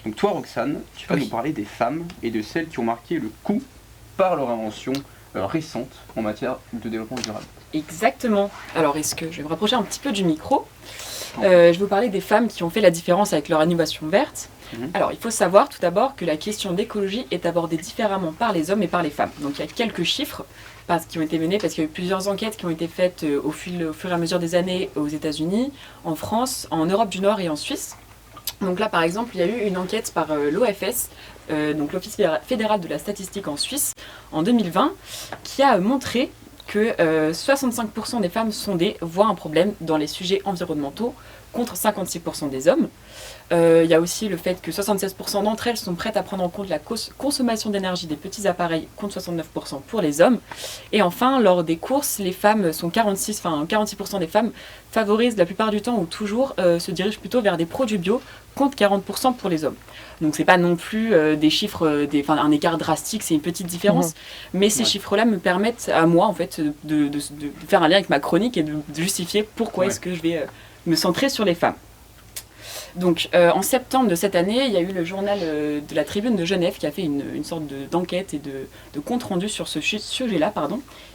Donc toi Roxane, tu vas nous parler des femmes et de celles qui ont marqué le coup par leur invention récente en matière de développement durable. Exactement. Alors, je vais me rapprocher un petit peu du micro. Je vais vous parler des femmes qui ont fait la différence avec leur innovation verte. Alors, il faut savoir tout d'abord que la question d'écologie est abordée différemment par les hommes et par les femmes. Donc, il y a quelques chiffres qui ont été menés, parce qu'il y a eu plusieurs enquêtes qui ont été faites au fur et à mesure des années aux États-Unis, en France, en Europe du Nord et en Suisse. Donc là, par exemple, il y a eu une enquête par l'OFS, donc l'Office fédéral de la statistique en Suisse, en 2020, qui a montré que 65% des femmes sondées voient un problème dans les sujets environnementaux, contre 56% des hommes. Il y a aussi le fait que 76% d'entre elles sont prêtes à prendre en compte la consommation d'énergie des petits appareils, contre 69% pour les hommes. Et enfin, lors des courses, les femmes sont 46% des femmes favorisent la plupart du temps ou toujours se dirigent plutôt vers des produits bio, contre 40% pour les hommes. Donc c'est pas non plus des chiffres, un écart drastique, c'est une petite différence, mais ces chiffres-là me permettent à moi en fait de faire un lien avec ma chronique et de justifier pourquoi est-ce que je vais me centrer sur les femmes. Donc en septembre de cette année, il y a eu le journal de la Tribune de Genève qui a fait une sorte d'enquête et de compte-rendu sur ce sujet-là,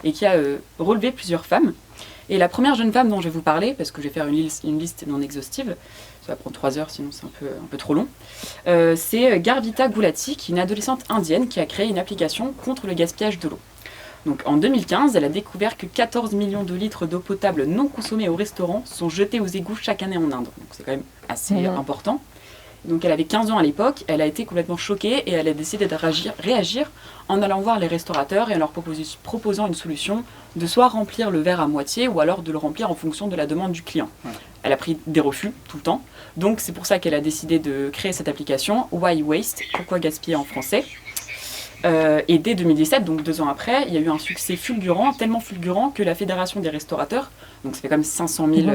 et qui a relevé plusieurs femmes. Et la première jeune femme dont je vais vous parler, parce que je vais faire une liste non exhaustive, ça va prendre 3 heures sinon c'est un peu trop long, c'est Garvita Gulati, qui est une adolescente indienne qui a créé une application contre le gaspillage de l'eau. Donc en 2015, elle a découvert que 14 millions de litres d'eau potable non consommée au restaurant sont jetés aux égouts chaque année en Inde. Donc c'est quand même assez important. Donc elle avait 15 ans à l'époque, elle a été complètement choquée et elle a décidé de réagir en allant voir les restaurateurs et en leur proposant une solution de soit remplir le verre à moitié ou alors de le remplir en fonction de la demande du client. Elle a pris des refus tout le temps, donc c'est pour ça qu'elle a décidé de créer cette application, Why Waste, pourquoi gaspiller en français. Et dès 2017, donc 2 ans après, il y a eu un succès fulgurant, tellement fulgurant que la Fédération des restaurateurs, donc ça fait comme 500 000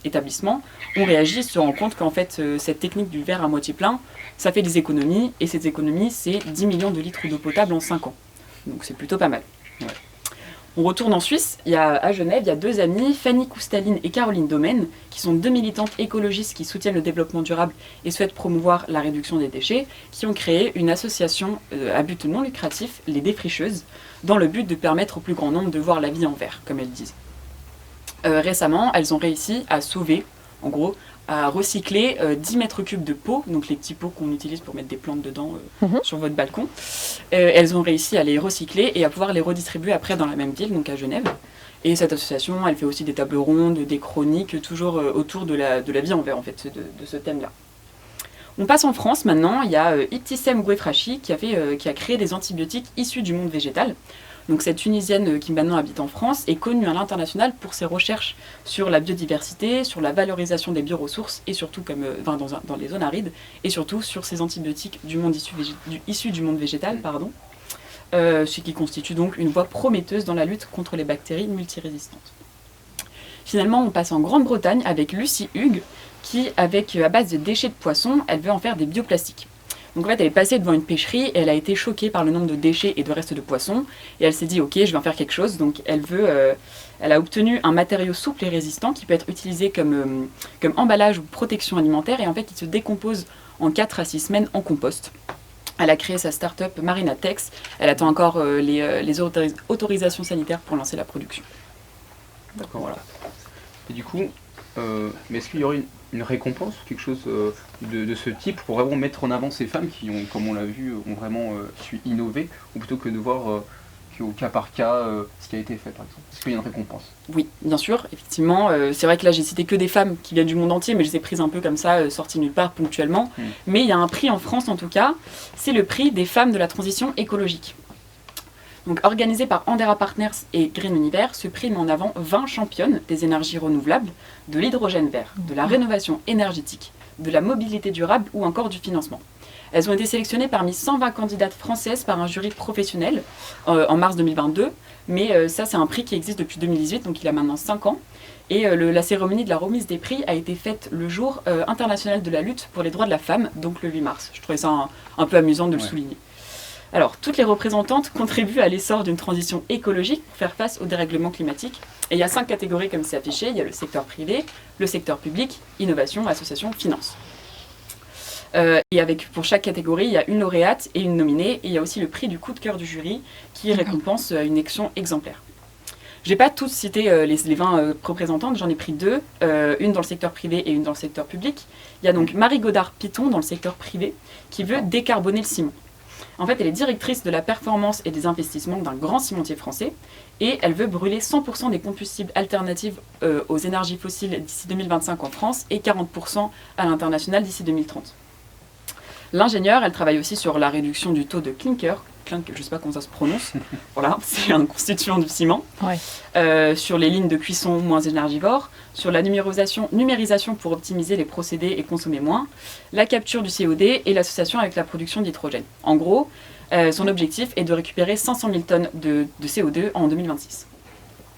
établissements, ont réagi, se rendant compte qu'en fait cette technique du verre à moitié plein, ça fait des économies, et ces économies c'est 10 millions de litres d'eau potable en 5 ans. Donc c'est plutôt pas mal. On retourne en Suisse, à Genève, il y a 2 amies, Fanny Coustaline et Caroline Domaine, qui sont 2 militantes écologistes qui soutiennent le développement durable et souhaitent promouvoir la réduction des déchets, qui ont créé une association à but non lucratif, les Défricheuses, dans le but de permettre au plus grand nombre de voir la vie en vert, comme elles disent. Récemment, elles ont réussi à sauver, en gros, à recycler 10 mètres cubes de pots, donc les petits pots qu'on utilise pour mettre des plantes dedans sur votre balcon. Elles ont réussi à les recycler et à pouvoir les redistribuer après dans la même ville, donc à Genève. Et cette association, elle fait aussi des tables rondes, des chroniques, toujours autour de la vie en vert, en fait, de ce thème-là. On passe en France maintenant, il y a Ibtissem Guefrachi qui a créé des antibiotiques issus du monde végétal. Donc cette Tunisienne qui maintenant habite en France est connue à l'international pour ses recherches sur la biodiversité, sur la valorisation des bioressources et surtout dans les zones arides, et surtout sur ces antibiotiques issus du monde végétal, ce qui constitue donc une voie prometteuse dans la lutte contre les bactéries multirésistantes. Finalement, on passe en Grande-Bretagne avec Lucy Hughes qui, à base de déchets de poissons, elle veut en faire des bioplastiques. Donc en fait, elle est passée devant une pêcherie et elle a été choquée par le nombre de déchets et de restes de poissons. Et elle s'est dit, ok, je vais en faire quelque chose. Donc elle a obtenu un matériau souple et résistant qui peut être utilisé comme emballage ou protection alimentaire. Et en fait, il se décompose en 4 à 6 semaines en compost. Elle a créé sa start-up Marinatex. Elle attend encore les autorisations sanitaires pour lancer la production. D'accord, voilà. Et du coup, mais est-ce qu'il y aurait une récompense, quelque chose de ce type pour vraiment mettre en avant ces femmes qui ont, comme on l'a vu, ont vraiment su innover, ou plutôt que de voir au cas par cas ce qui a été fait par exemple? Est-ce qu'il y a une récompense? Oui, bien sûr, effectivement. C'est vrai que là j'ai cité que des femmes qui viennent du monde entier, mais je les ai prises un peu comme ça, sorties nulle part ponctuellement. Mais il y a un prix en France en tout cas, c'est le prix des femmes de la transition écologique. Donc, organisé par Andera Partners et Green Universe, ce prix met en avant 20 championnes des énergies renouvelables, de l'hydrogène vert, de la rénovation énergétique, de la mobilité durable ou encore du financement. Elles ont été sélectionnées parmi 120 candidates françaises par un jury professionnel en mars 2022, mais ça c'est un prix qui existe depuis 2018, donc il a maintenant 5 ans. Et la cérémonie de la remise des prix a été faite le jour international de la lutte pour les droits de la femme, donc le 8 mars. Je trouvais ça un peu amusant de le souligner. Alors, toutes les représentantes contribuent à l'essor d'une transition écologique pour faire face au dérèglement climatique. Et il y a 5 catégories comme c'est affiché. Il y a le secteur privé, le secteur public, innovation, association, finance. Et pour chaque catégorie, il y a une lauréate et une nominée. Et il y a aussi le prix du coup de cœur du jury qui récompense une action exemplaire. Je n'ai pas toutes cité les 20 représentantes, j'en ai pris 2, une dans le secteur privé et une dans le secteur public. Il y a donc Marie Godard-Piton dans le secteur privé qui veut décarboner le ciment. En fait, elle est directrice de la performance et des investissements d'un grand cimentier français et elle veut brûler 100% des combustibles alternatifs aux énergies fossiles d'ici 2025 en France et 40% à l'international d'ici 2030. L'ingénieure, elle travaille aussi sur la réduction du taux de clinker, je ne sais pas comment ça se prononce, voilà, c'est un constituant du ciment, sur les lignes de cuisson moins énergivores, sur la numérisation pour optimiser les procédés et consommer moins, la capture du COD et l'association avec la production d'hydrogène. En gros, son objectif est de récupérer 500 000 tonnes de CO2 en 2026.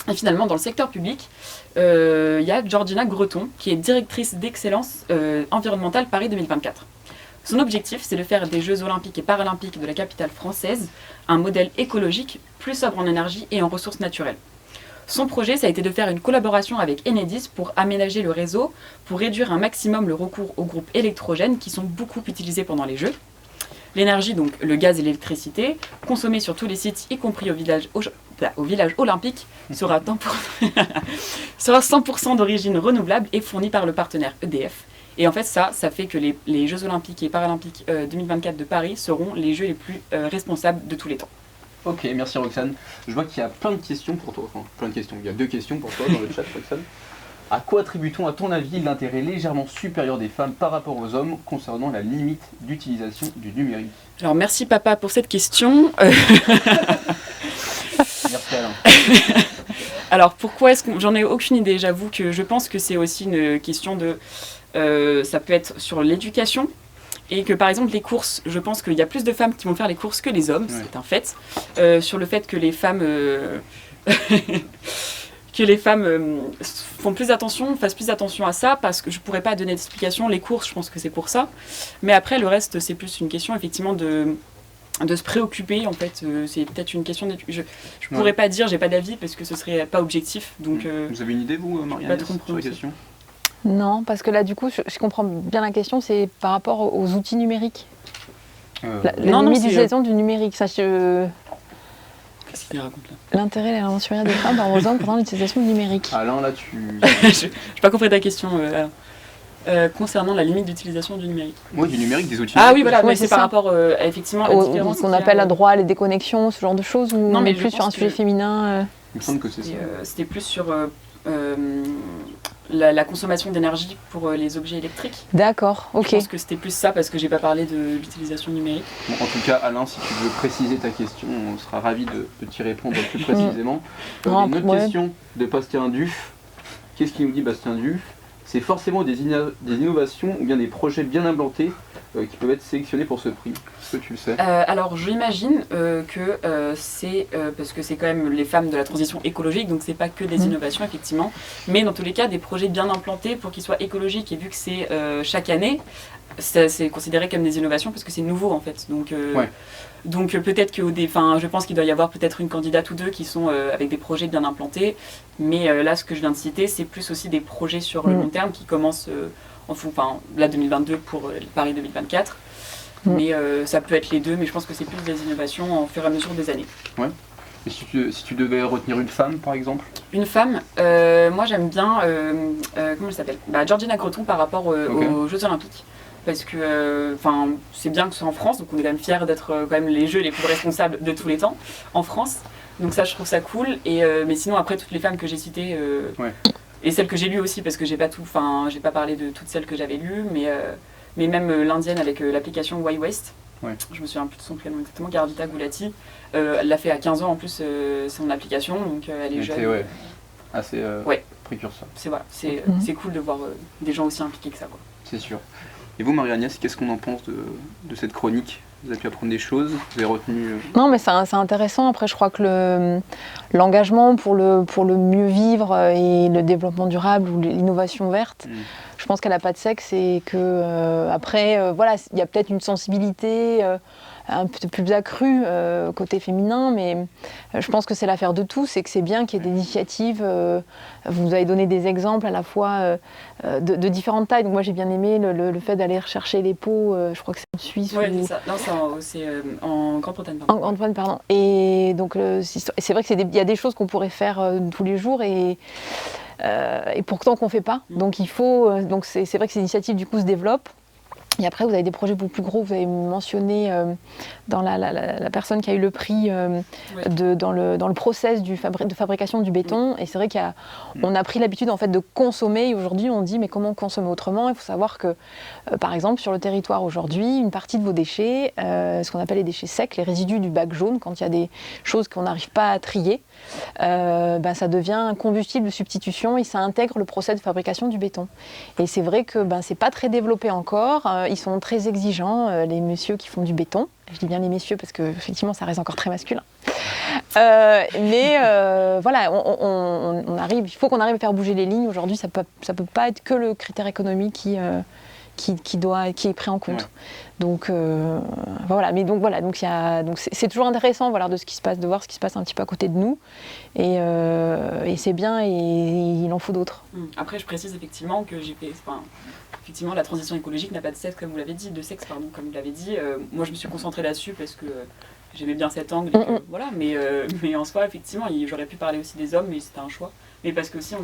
Et finalement, dans le secteur public, il y a Georgina Greton, qui est directrice d'excellence environnementale Paris 2024. Son objectif, c'est de faire des Jeux olympiques et paralympiques de la capitale française un modèle écologique plus sobre en énergie et en ressources naturelles. Son projet, ça a été de faire une collaboration avec Enedis pour aménager le réseau, pour réduire un maximum le recours aux groupes électrogènes qui sont beaucoup utilisés pendant les Jeux. L'énergie, donc le gaz et l'électricité, consommés sur tous les sites, y compris au village olympique, sera 100% d'origine renouvelable et fournie par le partenaire EDF. Et en fait, ça fait que les Jeux olympiques et paralympiques 2024 de Paris seront les Jeux les plus responsables de tous les temps. Ok, merci Roxane. Je vois qu'il y a plein de questions pour toi. Enfin, plein de questions. Il y a 2 questions pour toi dans le chat, Roxane. À quoi attribue-t-on, à ton avis, l'intérêt légèrement supérieur des femmes par rapport aux hommes concernant la limite d'utilisation du numérique ? Alors, merci papa pour cette question. Merci Alain. Alors, pourquoi est-ce que... J'en ai aucune idée, j'avoue que je pense que c'est aussi une question de... ça peut être sur l'éducation et que par exemple les courses, je pense qu'il y a plus de femmes qui vont faire les courses que les hommes, c'est un fait. Sur le fait que les femmes font plus attention, fassent plus attention à ça, parce que je pourrais pas donner d'explication. Les courses, je pense que c'est pour ça, mais après le reste c'est plus une question effectivement de se préoccuper, en fait, c'est peut-être une question d'étude. Je pourrais pas dire, j'ai pas d'avis parce que ce serait pas objectif. Donc, vous avez une idée vous, Marianne, sur la question ? Non, parce que là, du coup, je comprends bien la question, c'est par rapport aux outils numériques. La limite d'utilisation du numérique. Ça, Qu'est-ce qu'il raconte là ? L'intérêt et l'aventurière des femmes par exemple pendant l'utilisation du numérique. Alain, là, tu... Je n'ai pas compris ta question, concernant la limite d'utilisation du numérique. Oui, du numérique, des outils. Ah oui, voilà, mais c'est par rapport effectivement à la différence. Ce qu'on appelle à droit les déconnexions, ce genre de choses, ou non, mais plus sur un sujet féminin. Il me semble que c'est ça. C'était plus sur la consommation d'énergie pour les objets électriques. D'accord, ok. Je pense que c'était plus ça parce que j'ai pas parlé de l'utilisation numérique. Bon, en tout cas, Alain, si tu veux préciser ta question, on sera ravis de t'y répondre plus précisément. Une autre question de Bastien Duf. Qu'est-ce qu'il nous dit Bastien Duf ? C'est forcément des innovations ou bien des projets bien implantés qui peuvent être sélectionnés pour ce prix. Est-ce que tu le sais ? Alors j'imagine que c'est parce que c'est quand même les femmes de la transition écologique, donc c'est pas que des innovations effectivement, mais dans tous les cas des projets bien implantés pour qu'ils soient écologiques, et vu que c'est chaque année, c'est considéré comme des innovations parce que c'est nouveau en fait. Donc peut-être que je pense qu'il doit y avoir peut-être une candidate ou deux qui sont avec des projets bien implantés, mais là ce que je viens de citer c'est plus aussi des projets sur le long terme qui commencent là 2022 pour Paris 2024, mais ça peut être les deux, mais je pense que c'est plus des innovations au fur et à mesure des années. Ouais. Et si tu devais retenir une femme par exemple ? Une femme, moi j'aime bien, comment elle s'appelle ? Georgina Greton par rapport aux Jeux Olympiques. Parce que c'est bien que ce soit en France, donc on est quand même fiers d'être quand même les jeux les plus responsables de tous les temps en France. Donc ça, je trouve ça cool. Mais sinon, après, toutes les femmes que j'ai citées, et celles que j'ai lues aussi, parce que j'ai pas parlé de toutes celles que j'avais lues, mais même l'indienne avec l'application Y-West. Je me souviens plus de son prénom exactement, Garbita Gulati. Elle l'a fait à 15 ans en plus, son application, donc elle est jeune. Assez précurseur. C'est cool de voir des gens aussi impliqués que ça, quoi. C'est sûr. Et vous, Marie-Agnès, qu'est-ce qu'on en pense de cette chronique ? Vous avez pu apprendre des choses ? Vous avez retenu Non, mais c'est intéressant. Après, je crois que l'engagement pour le mieux vivre et le développement durable ou l'innovation verte, je pense qu'elle n'a pas de sexe et que après, voilà, il y a peut-être une sensibilité un peu plus accrue côté féminin, mais je pense que c'est l'affaire de tous et que c'est bien qu'il y ait des initiatives. Vous avez donné des exemples à la fois de différentes tailles. Donc moi j'ai bien aimé le fait d'aller rechercher les pots, je crois que c'est en Suisse. Oui, c'est ça. Non, c'est en Grande-Bretagne. En Grande-Bretagne, pardon. Et donc c'est vrai qu'il y a des choses qu'on pourrait faire tous les jours et pourtant qu'on ne fait pas. Donc il faut. Donc c'est vrai que ces initiatives du coup se développent. Et après, vous avez des projets beaucoup plus gros. Vous avez mentionné dans la personne qui a eu le prix dans le process de fabrication du béton. Et c'est vrai qu'on a pris l'habitude en fait, de consommer. Et aujourd'hui, on dit mais comment consommer autrement? Il faut savoir que, par exemple, sur le territoire aujourd'hui, une partie de vos déchets, ce qu'on appelle les déchets secs, les résidus du bac jaune, quand il y a des choses qu'on n'arrive pas à trier, ça devient un combustible de substitution et ça intègre le process de fabrication du béton. Et c'est vrai que c'est pas très développé encore. Ils sont très exigeants, les messieurs qui font du béton. Je dis bien les messieurs parce que effectivement ça reste encore très masculin. Mais voilà, on arrive. Il faut qu'on arrive à faire bouger les lignes. Aujourd'hui, ça peut pas être que le critère économique qui est pris en compte. Ouais. Donc voilà. Mais donc voilà. Donc c'est toujours intéressant, voilà, de voir ce qui se passe un petit peu à côté de nous. Et c'est bien. Et il en faut d'autres. Après, je précise effectivement que effectivement, la transition écologique n'a pas de sexe, comme vous l'avez dit, comme vous l'avez dit. Moi, je me suis concentrée là-dessus parce que j'aimais bien cet angle. Voilà, mais en soi, effectivement, j'aurais pu parler aussi des hommes, mais c'était un choix. Mais parce que aussi,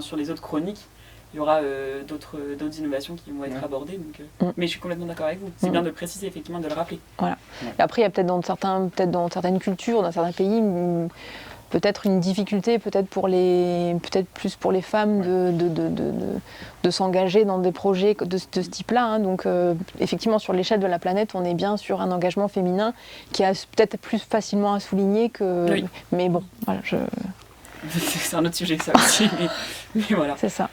sur les autres chroniques, il y aura d'autres innovations qui vont être abordées. Donc, mais je suis complètement d'accord avec vous. C'est bien de le préciser, effectivement, de le rappeler. Voilà. Et après, il y a peut-être dans certaines cultures, dans certains pays, peut-être une difficulté, peut-être plus pour les femmes de s'engager dans des projets de ce type-là. Donc effectivement, sur l'échelle de la planète, on est bien sur un engagement féminin qui est peut-être plus facilement à souligner que... Oui. Mais bon, voilà, C'est un autre sujet, ça aussi. mais voilà. C'est ça.